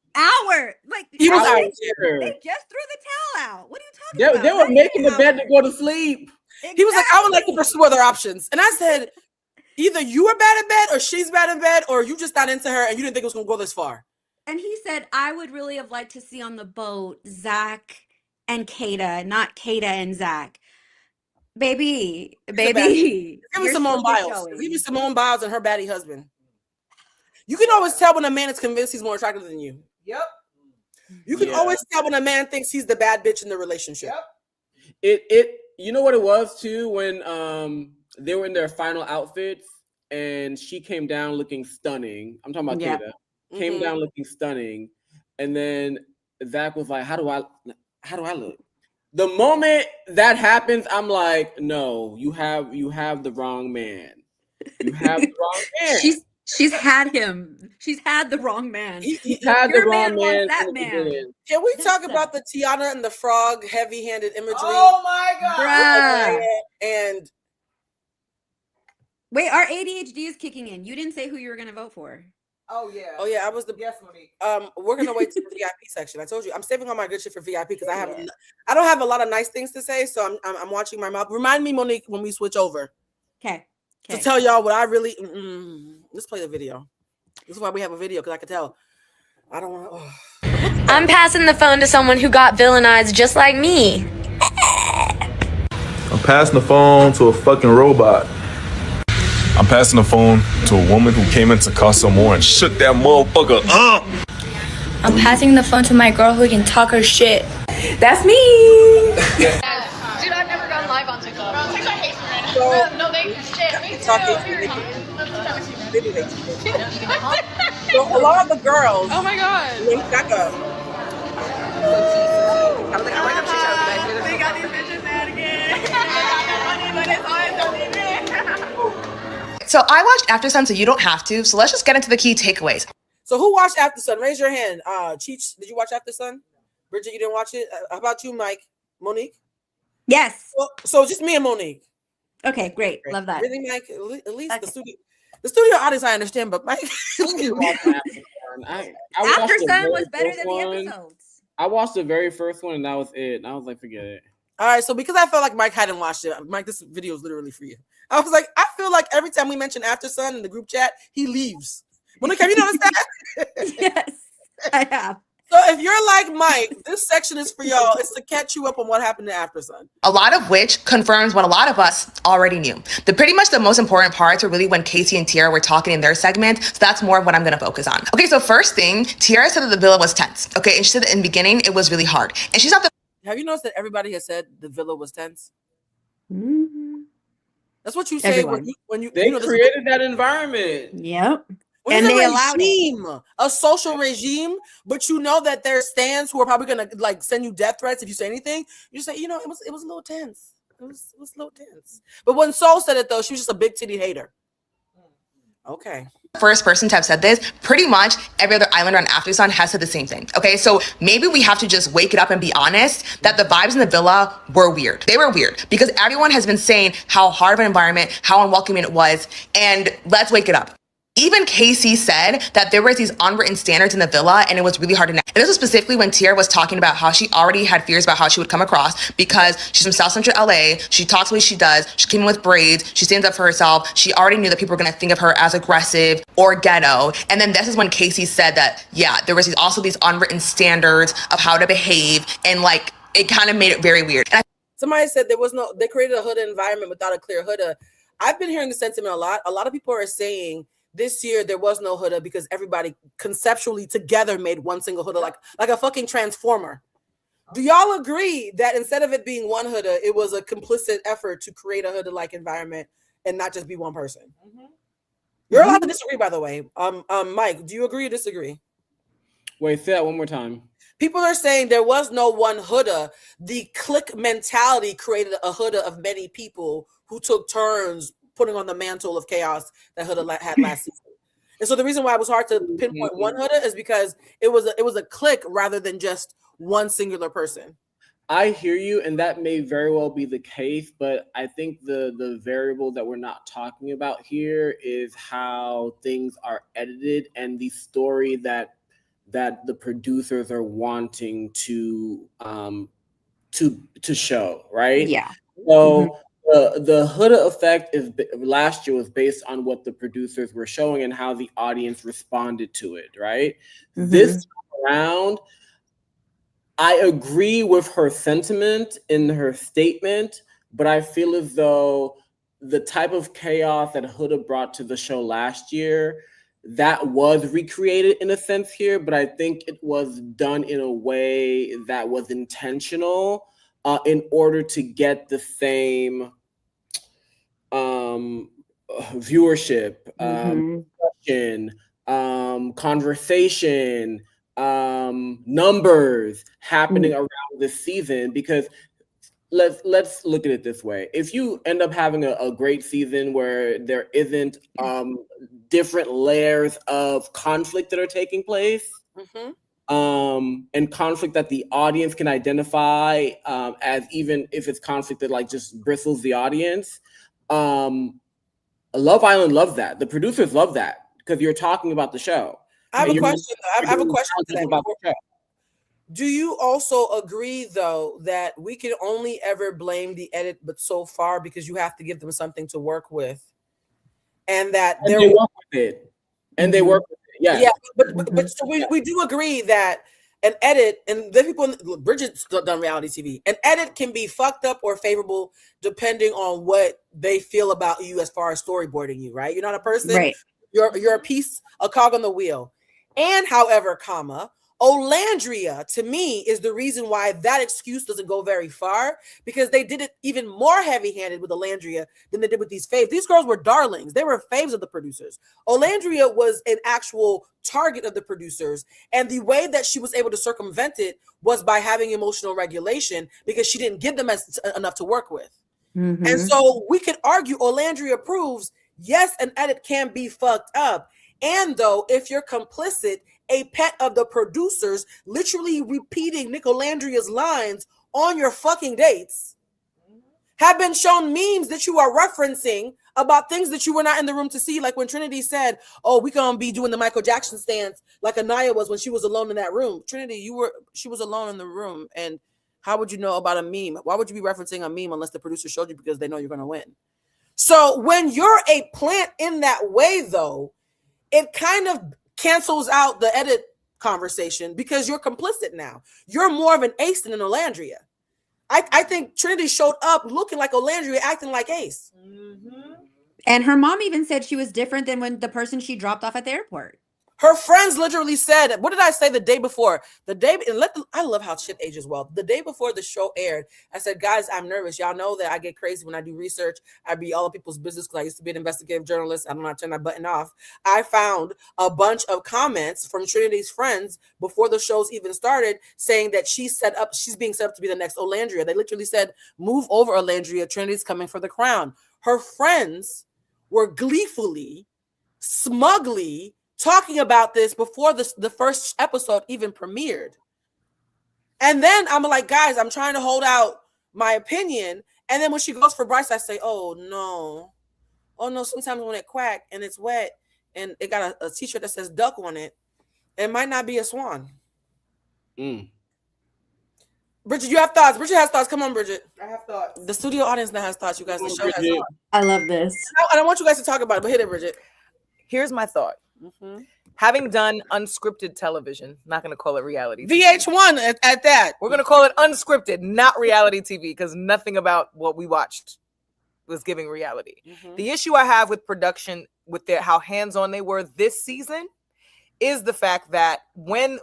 Like he was out. They just threw the towel out. What are you talking about? They were making the bed to go to sleep. Exactly. He was like, I would like to pursue other options. And I said, Either you were bad in bed, or she's bad in bed, or you just not into her and you didn't think it was gonna go this far. And he said, I would really have liked to see on the boat Zach and Kata, not Kata and Zach. Baby, Give me Simone Biles. Give me Simone Biles and her baddie husband. You can always tell when a man is convinced he's more attractive than you. Yep. You can always tell when a man thinks he's the bad bitch in the relationship. Yep. It you know what it was too when they were in their final outfits and she came down looking stunning. I'm talking about Kata. Came down looking stunning, and then Zach was like, "How do I look?" The moment that happens, I'm like, "No, you have the wrong man. You have the wrong man." She's had him. She's had the wrong man. He's had the wrong man. man. That man. Can we talk about the Tiana and the frog heavy-handed imagery? Oh my God. Bruh. And wait, our ADHD is kicking in. You didn't say who you were gonna vote for. Oh yeah. Oh yeah, I was the Monique. We're gonna wait to the VIP section. I told you I'm saving all my good shit for VIP because I don't have a lot of nice things to say, so I'm watching my mouth. Remind me, Monique, when we switch over. Okay. To tell y'all what I really. Let's play the video. This is why we have a video, because I could tell. I don't want to. I'm passing the phone to someone who got villainized just like me. I'm passing the phone to a fucking robot. I'm passing the phone to a woman who came into Casa More and shook that motherfucker up. I'm passing the phone to my girl who can talk her shit. That's me. Dude, I've never gone live on TikTok. Bro, TikTok hates me right now. No, they shit. Me too. So a lot of the girls. Oh my god. Link back up. They got these bitches mad again. They got that money, but it's always don't even. So I watched After Sun, so you don't have to. So let's just get into the key takeaways. So who watched After Sun? Raise your hand. Cheech, did you watch After Sun? Bridget, you didn't watch it? How about you, Mike? Monique? Yes. So just me and Monique. Okay, great. Love that. Really, Mike? At least the studio audience I understand, but Mike. After Sun was better than the episodes. I watched the very first one and that was it. And I was like, forget it. All right, so because I felt like Mike hadn't watched it, Mike, this video is literally for you. I was like, I feel like every time we mention After Sun in the group chat, he leaves. Monique, have you noticed that? Yes, I have. So if you're like Mike, this section is for y'all. It's to catch you up on what happened to After Sun. A lot of which confirms what a lot of us already knew. Pretty much the most important parts were really when Casey and Tiara were talking in their segment. So that's more of what I'm going to focus on. Okay, so first thing, Tiara said that the villa was tense. Okay, and she said that in the beginning it was really hard. And she's not the. Have you noticed that everybody has said the villa was tense? Mm-hmm. That's what you say when you they created that environment. Yep. And they allowed a social regime, but you know that there's stands who are probably gonna like send you death threats if you say anything. You say, you know, it was a little tense. It was a little tense. But when Soul said it though, she was just a big titty hater. Okay. First person to have said this. Pretty much every other islander on After Sun has said the same thing. Okay, so maybe we have to just wake it up and be honest that the vibes in the villa were weird. They were weird because everyone has been saying how hard of an environment, how unwelcoming it was, and let's wake it up. Even Casey said that there was these unwritten standards in the villa and it was really hard to navigate. And this was specifically when Tiara was talking about how she already had fears about how she would come across because she's from South Central LA. She talks the way she does. She came in with braids. She stands up for herself. She already knew that people were going to think of her as aggressive or ghetto. And then this is when Casey said that, yeah, there was also these unwritten standards of how to behave. And like, it kind of made it very weird. And somebody said they created a hood environment without a clear hood. I've been hearing the sentiment a lot. A lot of people are saying this year there was no hood because everybody conceptually together made one single hood, like a fucking transformer. Do y'all agree that instead of it being one hood, it was a complicit effort to create a hood-like environment and not just be one person? Mm-hmm. You're allowed to disagree, by the way. Mike, do you agree or disagree? Wait, say that one more time. People are saying there was no one hoodah. The clique mentality created a hoodah of many people who took turns putting on the mantle of chaos that hoodah had last season. And so the reason why it was hard to pinpoint one hoodah is because it was a clique rather than just one singular person. I hear you, and that may very well be the case, but I think the variable that we're not talking about here is how things are edited and the story that the producers are wanting to show, right? Yeah. So The Huda effect last year was based on what the producers were showing and how the audience responded to it, right? This time around, I agree with her sentiment in her statement, but I feel as though the type of chaos that Huda brought to the show last year, that was recreated in a sense here, but I think it was done in a way that was intentional in order to get the same viewership, discussion, conversation, numbers happening around this season. Because let's look at it this way: if you end up having a great season where there isn't different layers of conflict that are taking place, and conflict that the audience can identify as, even if it's conflict that like just bristles the audience, Love Island loves that. The producers love that because you're talking about the show. I have a question. I have a question to that. About the show. Do you also agree, though, that we can only ever blame the edit, but so far, because you have to give them something to work with, and that they work with it, and they work with it. Yeah, but so we do agree that an edit, and the people, Bridget's done reality TV, an edit can be fucked up or favorable depending on what they feel about you as far as storyboarding you, right? You're not a person, right? You're a piece, a cog on the wheel. And however, Olandria, to me, is the reason why that excuse doesn't go very far, because they did it even more heavy-handed with Olandria than they did with these faves. These girls were darlings. They were faves of the producers. Olandria was an actual target of the producers, and the way that she was able to circumvent it was by having emotional regulation, because she didn't give them enough to work with. And so we could argue Olandria proves, yes, an edit can be fucked up. And though, if you're complicit, a pet of the producers, literally repeating Nicolandria's lines on your fucking dates, have been shown memes that you are referencing about things that you were not in the room to see. Like when Trinity said, "Oh, we gonna be doing the Michael Jackson stance like Anaya was when she was alone in that room." Trinity, she was alone in the room, and how would you know about a meme? Why would you be referencing a meme unless the producer showed you, because they know you're gonna win? So when you're a plant in that way, though, it kind of cancels out the edit conversation, because you're complicit now. You're more of an Ace than an Olandria. I think Trinity showed up looking like Olandria, acting like Ace. And her mom even said she was different than when the person she dropped off at the airport. Her friends literally said, what did I say the day before? I love how shit ages well. The day before the show aired, I said, guys, I'm nervous. Y'all know that I get crazy when I do research. I be all of people's business because I used to be an investigative journalist. I'm not turning that button off. I found a bunch of comments from Trinity's friends before the shows even started saying that she's being set up to be the next Olandria. They literally said, move over, Olandria. Trinity's coming for the crown. Her friends were gleefully, smugly talking about this before the first episode even premiered. And then I'm like, guys, I'm trying to hold out my opinion. And then when she goes for Bryce, I say, oh no, sometimes when it quack and it's wet and it got a t-shirt that says duck on it, it might not be a swan. Bridget, you have thoughts. Bridget has thoughts. Come on, Bridget. I have thoughts. The studio audience now has thoughts, you guys. The show has thoughts. I love this. I don't want you guys to talk about it, but hit it, Bridget. Here's my thought. Having done unscripted television, not going to call it reality TV. VH1 at that. We're going to call it unscripted, not reality TV, because nothing about what we watched was giving reality. The issue I have with production, with how hands-on they were this season, is the fact that when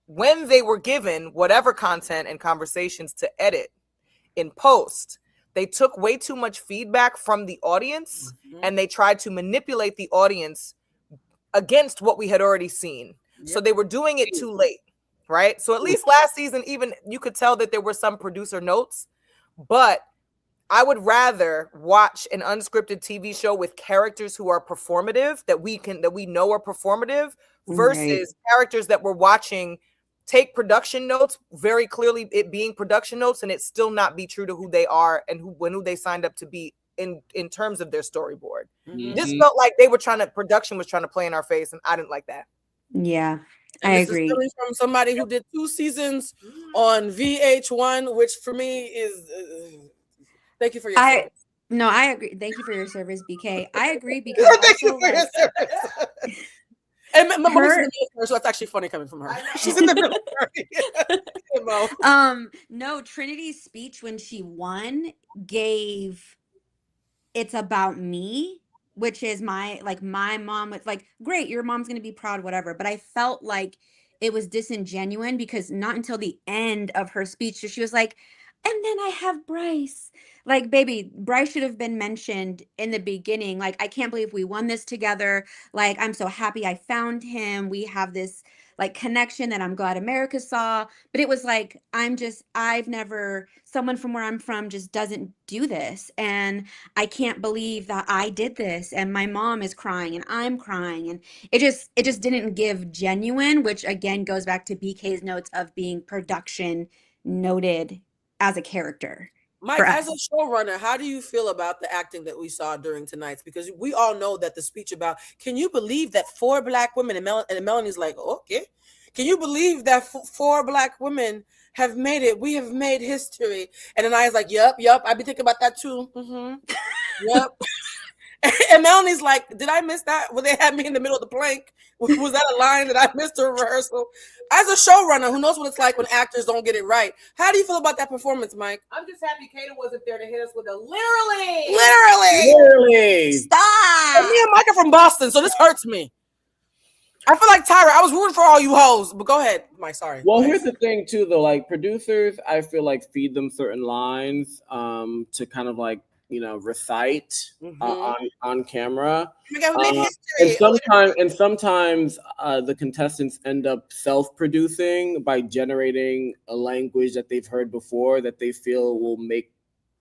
they were given whatever content and conversations to edit in post, they took way too much feedback from the audience and they tried to manipulate the audience against what we had already seen. So they were doing it too late, right? So at least last season, even you could tell that there were some producer notes, but I would rather watch an unscripted TV show with characters who are performative, that we know are performative, versus characters that we're watching take production notes, very clearly it being production notes, and it still not be true to who they are and who they signed up to be in terms of their storyboard. This felt like production was trying to play in our face, and I didn't like that. Yeah, And I this agree. is coming from somebody who did 2 seasons on VH1, which for me is thank you for your service. No, I agree. Thank you for your service, BK. I agree because Thank you also for your like service. And Mo's in the her military, so that's actually funny coming from her. She's in the military. Yeah, Mo. no, Trinity's speech when she won gave "It's about me," which is my mom was like, "Great, your mom's gonna be proud, whatever." But I felt like it was disingenuine because not until the end of her speech she was like, "And then I have Bryce." Like, baby, Bryce should have been mentioned in the beginning. Like, I can't believe we won this together. Like, I'm so happy I found him. We have this like connection that I'm glad America saw. But it was like, I've never, someone from where I'm from just doesn't do this. And I can't believe that I did this. And my mom is crying and I'm crying. And it just didn't give genuine, which again goes back to BK's notes of being production noted as a character. Mike, as a showrunner, how do you feel about the acting that we saw during tonight's? Because we all know that the speech about, can you believe that 4 Black women, and Melanie's like, okay, can you believe that 4 Black women have made it? We have made history. And then I was like, yep, I've been thinking about that too. Yep. And Melanie's like, did I miss that? Well, they had me in the middle of the plank. Was that a line that I missed a rehearsal? As a showrunner who knows what it's like when actors don't get it right, how do you feel about that performance, Mike? I'm just happy Kato wasn't there to hit us with a literally. Stop. And me and Mike are from Boston, so this hurts me. I feel like Tyra, I was rooting for all you hoes, but go ahead, Mike. Sorry. Well, here's the thing too, though. Like producers, I feel like feed them certain lines to kind of like recite on camera. And sometimes the contestants end up self-producing by generating a language that they've heard before that they feel will make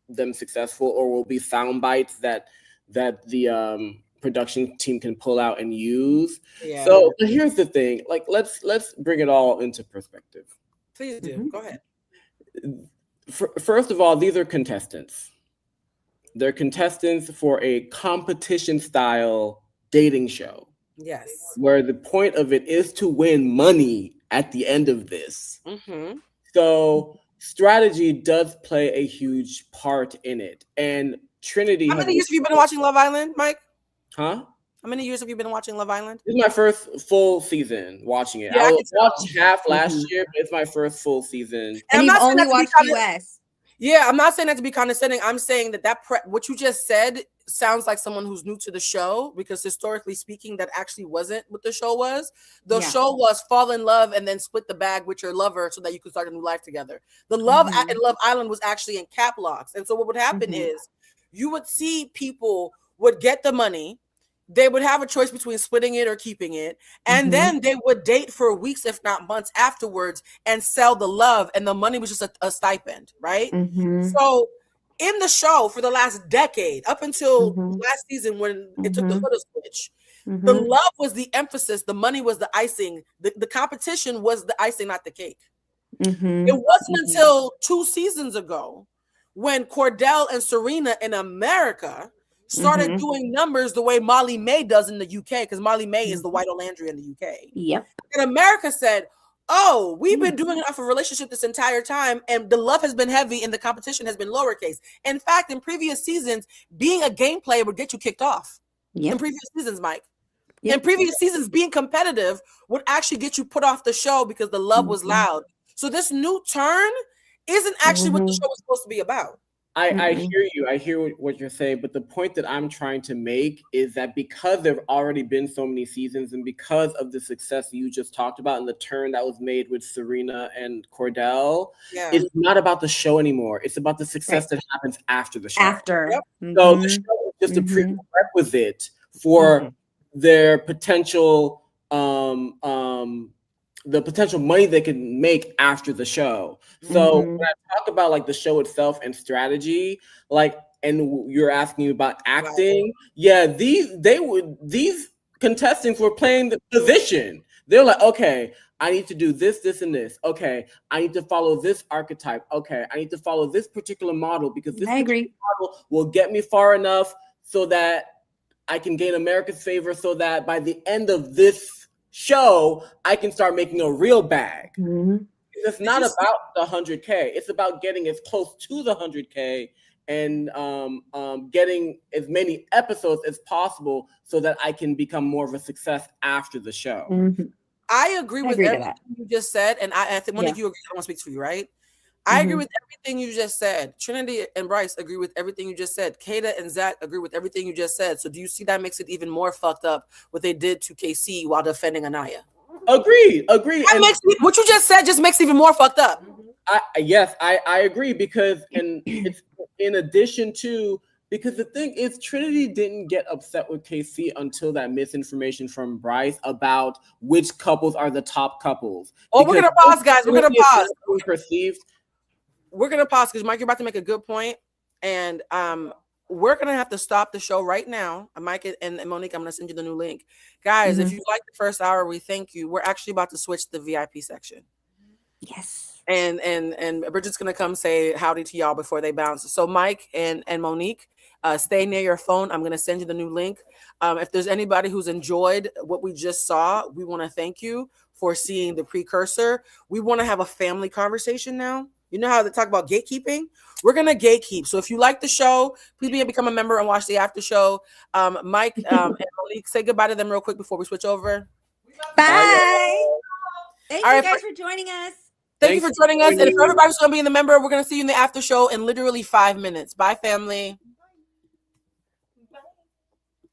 them successful, or will be sound bites that the production team can pull out and use. Yeah. So here's the thing, like let's bring it all into perspective. Please do. Go ahead. First of all, these are contestants. They're contestants for a competition style dating show. Yes. Where the point of it is to win money at the end of this. So strategy does play a huge part in it. And Trinity. How many years have you been watching Love Island, Mike? Huh? How many years have you been watching Love Island? This is my first full season watching it. Yeah, I watched half last year, but it's my first full season. And you've only watched US. Yeah, I'm not saying that to be condescending. I'm saying that what you just said sounds like someone who's new to the show, because historically speaking, that actually wasn't what the show was. The show was fall in love and then split the bag with your lover so that you could start a new life together. The love in Love Island was actually in cap locks. And so what would happen is you would see people would get the money. They would have a choice between splitting it or keeping it. And then they would date for weeks, if not months afterwards, and sell the love. And the money was just a stipend, right? So in the show for the last decade, up until last season when it took the photo switch, the love was the emphasis. The money was the icing. The competition was the icing, not the cake. It wasn't until 2 seasons ago when Cordell and Serena in America started doing numbers the way Molly May does in the UK, because Molly May is the white Olandria in the UK. Yep. And America said, oh, we've been doing it off a relationship this entire time, and the love has been heavy and the competition has been lowercase. In fact, in previous seasons, being a game player would get you kicked off. In previous seasons, Mike. In previous seasons, being competitive would actually get you put off the show because the love was loud. So this new turn isn't actually what the show was supposed to be about. I hear you. I hear what you're saying, but the point that I'm trying to make is that because there have already been so many seasons, and because of the success you just talked about and the turn that was made with Serena and Cordell, it's not about the show anymore. It's about the success that happens after the show. So the show is just a prerequisite for their potential the potential money they can make after the show. So when I talk about like the show itself and strategy, like, and you're asking about acting, these contestants were playing the position. They're like, okay, I need to do this, this, and this. Okay, I need to follow this archetype. Okay, I need to follow this particular model because this model will get me far enough so that I can gain America's favor, so that by the end of this show, I can start making a real bag. It's not about the 100K. It's about getting as close to the 100K and getting as many episodes as possible so that I can become more of a success after the show. Mm-hmm. I agree with to everything that. you just said, and I think one Yeah. of you agree. I want to speak for you, right? I agree Mhm. with everything you just said. Trinity and Bryce agree with everything you just said. Kata and Zach agree with everything you just said. So do you see that makes it even more fucked up what they did to KC while defending Anaya? Agreed. That makes what you just said just makes it even more fucked up. I agree because it's in addition to, because the thing is Trinity didn't get upset with KC until that misinformation from Bryce about which couples are the top couples. Oh, we're gonna pause, guys. We're gonna pause. Perceived. We're gonna pause because Mike, you're about to make a good point, and we're gonna have to stop the show right now. Mike and Monique, I'm gonna send you the new link, guys. If you like the first hour, we thank you. We're actually about to switch to the VIP section. Yes. And Bridget's gonna come say howdy to y'all before they bounce. So Mike and Monique, stay near your phone. I'm gonna send you the new link. If there's anybody who's enjoyed what we just saw, we want to thank you for seeing the precursor. We want to have a family conversation now. You know how they talk about gatekeeping? We're gonna gatekeep. So if you like the show, please become a member and watch the after show. Mike and Monique, say goodbye to them real quick before we switch over. Bye. Thank All you right, guys for joining us. Thank you for joining us. And if everybody's going to be in the member, we're going to see you in the after show in literally 5 minutes. Bye, family.